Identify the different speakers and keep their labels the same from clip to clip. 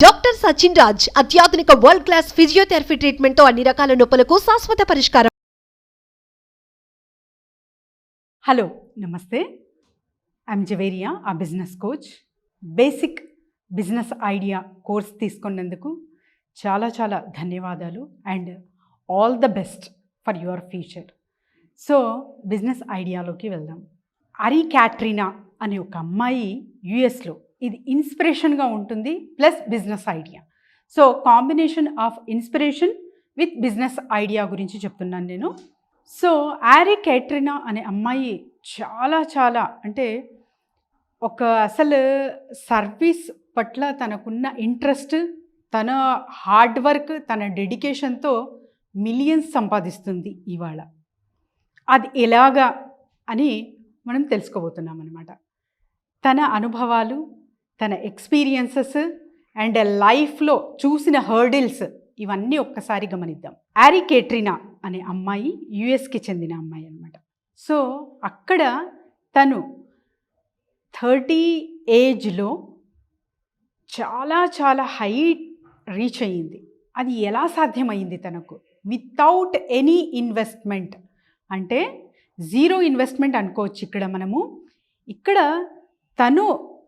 Speaker 1: Doctor Sachin Raj అత్యాధునిక world class physiotherapy treatment తో అన్ని రకాల నొప్పులకు శాశ్వత పరిష్కారం.
Speaker 2: హలో నమస్తే, I'm Javeria, a business coach. Basic business idea course తీసుకున్నందుకు చాలా చాలా ధన్యవాదాలు and all the best for your future. So business ఐడియాలోకి వెళ్దాం. అరీ క్యాట్రీనా అనే ఒక అమ్మాయి యుఎస్లో, ఇది ఇన్స్పిరేషన్గా ఉంటుంది plus business idea. So combination of inspiration with business idea గురించి చెప్తున్నాను నేను. సో అరీ క్యాట్రీనా అనే అమ్మాయి చాలా చాలా అంటే ఒక అసలు సర్వీస్ పట్ల తనకున్న ఇంట్రెస్ట్, తన హార్డ్ వర్క్, తన డెడికేషన్తో మిలియన్స్ సంపాదిస్తుంది ఇవాళ. అది ఎలాగా అని మనం తెలుసుకోబోతున్నాం అన్నమాట. తన అనుభవాలు, తన ఎక్స్పీరియన్సెస్ అండ్ లైఫ్లో చూసిన హర్డిల్స్ ఇవన్నీ ఒక్కసారి గమనిద్దాం. అరీ క్యాట్రీనా అనే అమ్మాయి యుఎస్కి చెందిన అమ్మాయి అన్నమాట. సో అక్కడ తను 30 ఏజ్లో చాలా చాలా హై రీచ్ అయ్యింది. అది ఎలా సాధ్యమైంది తనకు? వితౌట్ ఎనీ ఇన్వెస్ట్మెంట్, అంటే జీరో ఇన్వెస్ట్మెంట్ అనుకోవచ్చు ఇక్కడ మనము. ఇక్కడ తను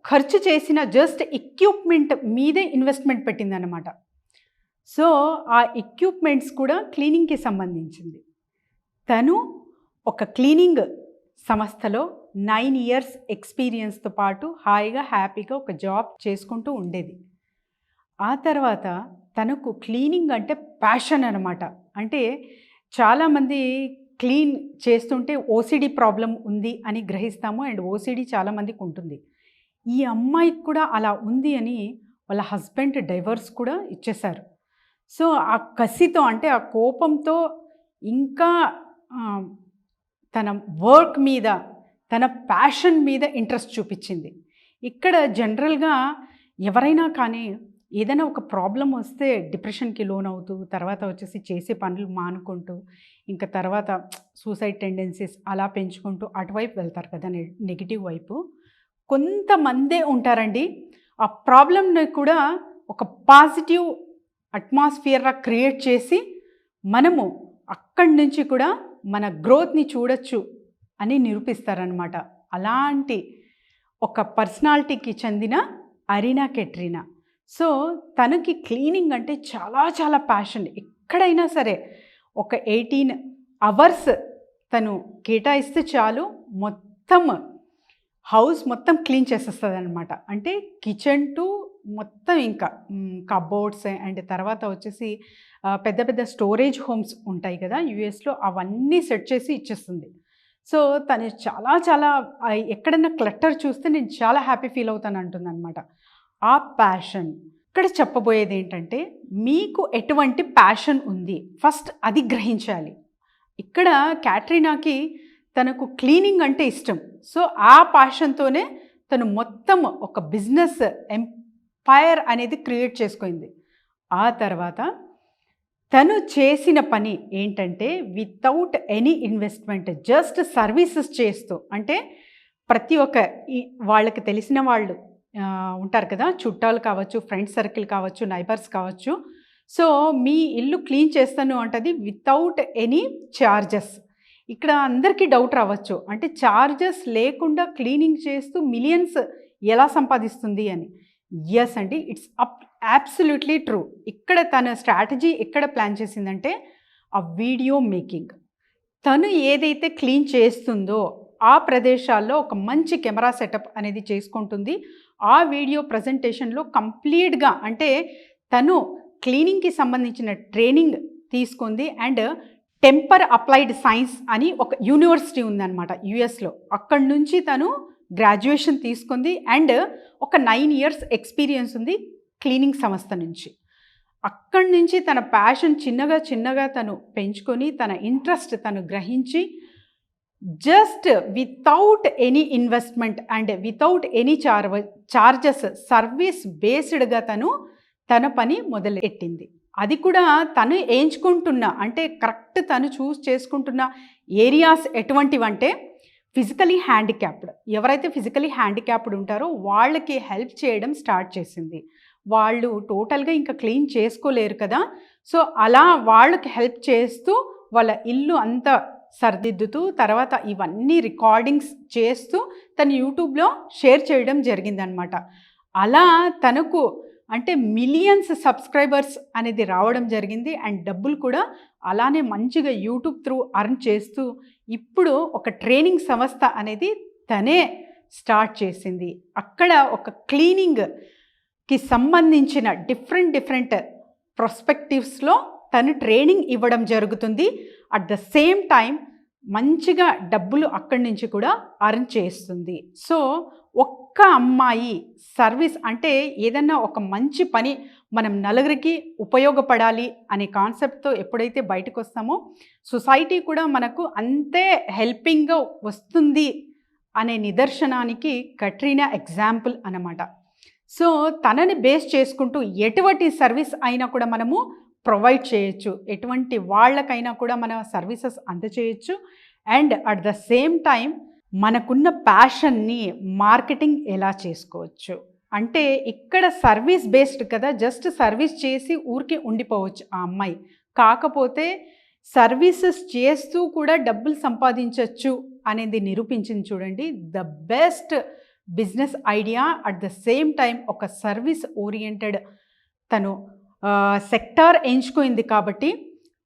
Speaker 2: ఖర్చు చేసిన జస్ట్ ఎక్విప్మెంట్ మీదే ఇన్వెస్ట్మెంట్ పెట్టిందన్నమాట. సో ఆ ఎక్విప్మెంట్స్ కూడా క్లీనింగ్కి సంబంధించింది. తను ఒక క్లీనింగ్ సంస్థలో 9 ఇయర్స్ ఎక్స్పీరియన్స్తో పాటు హాయిగా హ్యాపీగా ఒక జాబ్ చేసుకుంటూ ఉండేది. ఆ తర్వాత తనకు క్లీనింగ్ అంటే ప్యాషన్ అనమాట. అంటే చాలామంది క్లీన్ చేస్తుంటే ఓసిడి ప్రాబ్లం ఉంది అని గ్రహిస్తాము, అండ్ ఓసిడి చాలామందికి ఉంటుంది. ఈ అమ్మాయికి కూడా అలా ఉంది అని వాళ్ళ హస్బెండ్ డైవర్స్ కూడా ఇచ్చేశారు. సో ఆ కసితో, అంటే ఆ కోపంతో ఇంకా తన వర్క్ మీద, తన ప్యాషన్ మీద ఇంట్రెస్ట్ చూపించింది. ఇక్కడ జనరల్గా ఎవరైనా కానీ ఏదైనా ఒక ప్రాబ్లం వస్తే డిప్రెషన్కి లోన్ అవుతూ, తర్వాత వచ్చేసి చేసే పనులు మానుకుంటూ, ఇంకా తర్వాత సూసైడ్ టెండెన్సీస్ అలా పెంచుకుంటూ అటువైపు వెళ్తారు కదా, నెగిటివ్ వైపు. కొంతమందే ఉంటారండి ఆ ప్రాబ్లమ్ని కూడా ఒక పాజిటివ్ అట్మాస్ఫియర్గా క్రియేట్ చేసి మనము అక్కడి నుంచి కూడా మన గ్రోత్ని చూడొచ్చు అని నిరూపిస్తారనమాట. అలాంటి ఒక పర్సనాలిటీకి చెందిన అరీ క్యాట్రీనా. సో తనకి క్లీనింగ్ అంటే చాలా చాలా ప్యాషన్. ఎక్కడైనా సరే ఒక 18 అవర్స్ తను కేటాయిస్తే చాలు, మొత్తం హౌస్ మొత్తం క్లీన్ చేసేస్తుంది అనమాట. అంటే కిచెన్ టు మొత్తం, ఇంకా కబోర్డ్స్ అండ్ తర్వాత వచ్చేసి పెద్ద పెద్ద స్టోరేజ్ హోమ్స్ ఉంటాయి కదా యుఎస్లో, అవన్నీ సెట్ చేసి ఇచ్చేస్తుంది. సో తను చాలా చాలా ఎక్కడైనా క్లట్టర్ చూస్తే నేను చాలా హ్యాపీ ఫీల్ అవుతాను అంటుంది అనమాట. ఆ ప్యాషన్. ఇక్కడ చెప్పబోయేది ఏంటంటే, మీకు ఎటువంటి ప్యాషన్ ఉంది ఫస్ట్ అది గ్రహించాలి. ఇక్కడ క్యాట్రీనాకి తనకు క్లీనింగ్ అంటే ఇష్టం. సో ఆ ప్యాషన్తోనే తను మొత్తం ఒక బిజినెస్ ఎంపైర్ అనేది క్రియేట్ చేసుకుంది. ఆ తర్వాత తను చేసిన పని ఏంటంటే, without any investment just services చేస్తూ, అంటే ప్రతి ఒక్క వాళ్ళకి తెలిసిన వాళ్ళు ఉంటారు కదా, చుట్టాలు కావచ్చు, ఫ్రెండ్స్ సర్కిల్ కావచ్చు, నైబర్స్ కావచ్చు. సో మీ ఇల్లు క్లీన్ చేస్తాను అంటది వితౌట్ ఎనీ ఛార్జెస్. ఇక్కడ అందరికీ డౌట్ రావచ్చు, అంటే ఛార్జెస్ లేకుండా క్లీనింగ్ చేస్తూ మిలియన్స్ ఎలా సంపాదిస్తుంది అని. ఎస్ అండి, ఇట్స్ అబ్సల్యూట్లీ ట్రూ. ఇక్కడ తన స్ట్రాటజీ ఎక్కడ ప్లాన్ చేసిందంటే, ఆ వీడియో మేకింగ్. తను ఏదైతే క్లీన్ చేస్తుందో ఆ ప్రదేశాల్లో ఒక మంచి కెమెరా సెటప్ అనేది చేసుకుంటుంది. ఆ వీడియో ప్రజెంటేషన్లో కంప్లీట్గా, అంటే తను క్లీనింగ్కి సంబంధించిన ట్రైనింగ్ తీసుకుంది. అండ్ టెంపర్ అప్లైడ్ సైన్స్ అని ఒక యూనివర్సిటీ ఉందన్నమాట యుఎస్లో. అక్కడి నుంచి తను గ్రాడ్యుయేషన్ తీసుకుంది అండ్ ఒక 9 ఇయర్స్ ఎక్స్పీరియన్స్ ఉంది క్లీనింగ్ సంస్థ నుంచి. అక్కడి నుంచి తన ప్యాషన్ చిన్నగా చిన్నగా తను పెంచుకొని, తన ఇంట్రెస్ట్ తను గ్రహించి, just without any investment and without any charges service బేస్డ్గా తన పని మొదలెట్టింది. అది కూడా తను ఎంచుకుంటున్న, అంటే కరెక్ట్ తను చూస్ చేసుకుంటున్న ఏరియాస్ ఎటువంటివంటే, ఫిజికలీ హ్యాండిక్యాప్డ్. ఎవరైతే ఫిజికలీ హ్యాండిక్యాప్డ్ ఉంటారో వాళ్ళకి హెల్ప్ చేయడం స్టార్ట్ చేసింది. వాళ్ళు టోటల్గా ఇంకా క్లీన్ చేసుకోలేరు కదా. సో అలా వాళ్ళకి హెల్ప్ చేస్తూ వాళ్ళ ఇల్లు అంతా సరిదిద్దుతూ తర్వాత ఇవన్నీ రికార్డింగ్స్ చేస్తూ తను యూట్యూబ్లో షేర్ చేయడం జరిగిందనమాట. అలా తనకు అంటే మిలియన్స్ సబ్స్క్రైబర్స్ అనేది రావడం జరిగింది. అండ్ డబ్బులు కూడా అలానే మంచిగా యూట్యూబ్ త్రూ అర్న్ చేస్తూ ఇప్పుడు ఒక ట్రైనింగ్ సంస్థ అనేది తనే స్టార్ట్ చేసింది. అక్కడ ఒక క్లీనింగ్కి సంబంధించిన డిఫరెంట్ ప్రొస్పెక్టివ్స్లో తను ట్రైనింగ్ ఇవ్వడం జరుగుతుంది. అట్ ద సేమ్ టైం మంచిగా డబ్బులు అక్కడి నుంచి కూడా అర్న్ చేస్తుంది. సో ఒక్క అమ్మాయి సర్వీస్ అంటే ఏదన్నా ఒక మంచి పని మనం నలుగురికి ఉపయోగపడాలి అనే కాన్సెప్ట్తో ఎప్పుడైతే బయటకు వస్తామో సొసైటీ కూడా మనకు అంతే హెల్పింగ్గా వస్తుంది అనే నిదర్శనానికి కట్రీనా ఎగ్జాంపుల్ అన్నమాట. సో తనని బేస్ చేసుకుంటూ ఎటువంటి సర్వీస్ అయినా కూడా మనము ప్రొవైడ్ చేయొచ్చు, ఎటువంటి వాళ్ళకైనా కూడా మన సర్వీసెస్ అందచేయచ్చు. And at the same time మనకున్న ప్యాషన్ని మార్కెటింగ్ ఎలా చేసుకోవచ్చు అంటే ఇక్కడ సర్వీస్ బేస్డ్ కదా, జస్ట్ సర్వీస్ చేసి ఊరికే ఉండిపోవచ్చు ఆ అమ్మాయి. కాకపోతే సర్వీసెస్ చేస్తూ కూడా డబ్బులు సంపాదించవచ్చు అనేది నిరూపించింది చూడండి. The best business idea, at the same time ఒక సర్వీస్ ఓరియంటెడ్ తను సెక్టార్ ఎంచుకుంది కాబట్టి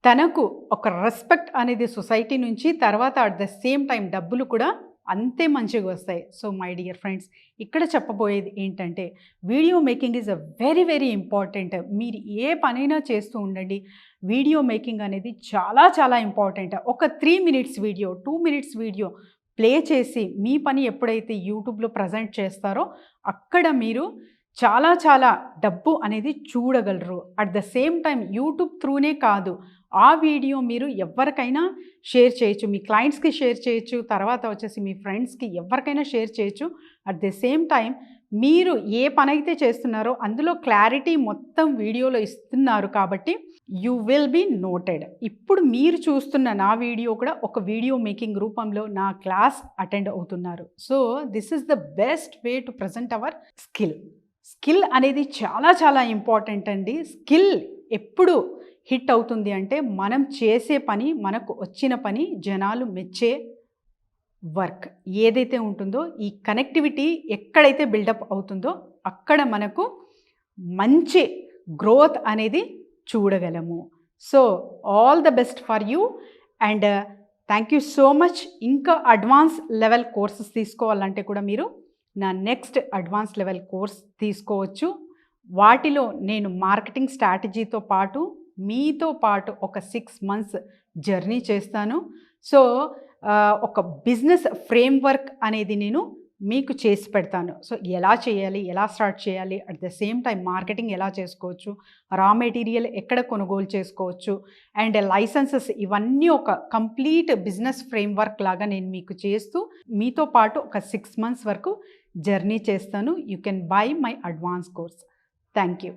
Speaker 2: తనకు ఒక రెస్పెక్ట్ అనేది సొసైటీ నుంచి, తర్వాత అట్ ద సేమ్ టైం డబ్బులు కూడా అంతే మంచిగా వస్తాయి. సో మై డియర్ ఫ్రెండ్స్, ఇక్కడ చెప్పబోయేది ఏంటంటే video making is a very important. మీరు ఏ పనైనా చేస్తూ ఉండండి, వీడియో మేకింగ్ అనేది చాలా ఇంపార్టెంట్. ఒక 3 minutes video 2 minutes video play చేసి మీ పని ఎప్పుడైతే యూట్యూబ్లో ప్రజెంట్ చేస్తారో అక్కడ మీరు చాలా డబ్బు అనేది చూడగలరు. At the same time YouTube త్రూనే కాదు, ఆ వీడియో మీరు ఎవరికైనా షేర్ చేయొచ్చు, మీ క్లయింట్స్కి షేర్ చేయొచ్చు, తర్వాత వచ్చేసి మీ ఫ్రెండ్స్కి ఎవరికైనా షేర్ చేయొచ్చు. అట్ ద సేమ్ టైం మీరు ఏ పని అయితే చేస్తున్నారో అందులో క్లారిటీ మొత్తం వీడియోలో ఇస్తున్నారు కాబట్టి యూ విల్ బీ నోటెడ్. ఇప్పుడు మీరు చూస్తున్న నా వీడియో కూడా ఒక వీడియో మేకింగ్ రూపంలో నా క్లాస్ అటెండ్ అవుతున్నారు. So this is the best way to present our skill అనేది చాలా ఇంపార్టెంట్ అండి. స్కిల్ ఎప్పుడు హిట్ అవుతుంది అంటే మనం చేసే పని, మనకు వచ్చిన పని జనాలు మెచ్చే వర్క్ ఏదైతే ఉంటుందో, ఈ కనెక్టివిటీ ఎక్కడైతే బిల్డప్ అవుతుందో అక్కడ మనకు మంచి గ్రోత్ అనేది చూడగలము. So all the best for you and thank you so much. ఇంకా అడ్వాన్స్ లెవెల్ కోర్సెస్ తీసుకోవాలంటే కూడా మీరు నా నెక్స్ట్ అడ్వాన్స్ లెవెల్ కోర్స్ తీసుకోవచ్చు. వాటిలో నేను మార్కెటింగ్ స్ట్రాటజీతో పాటు మీతో పాటు ఒక 6 months జర్నీ చేస్తాను. సో ఒక బిజినెస్ ఫ్రేమ్వర్క్ అనేది నేను మీకు చేసి పెడతాను. సో ఎలా చేయాలి, ఎలా స్టార్ట్ చేయాలి, at the same time marketing ఎలా చేసుకోవచ్చు, రా మెటీరియల్ ఎక్కడ కొనుగోలు చేసుకోవచ్చు అండ్ లైసెన్సెస్, ఇవన్నీ ఒక కంప్లీట్ బిజినెస్ ఫ్రేమ్వర్క్ లాగా నేను మీకు చేస్తూ మీతో పాటు ఒక 6 months వరకు జర్నీ చేస్తాను. You can buy my advance course. Thank you.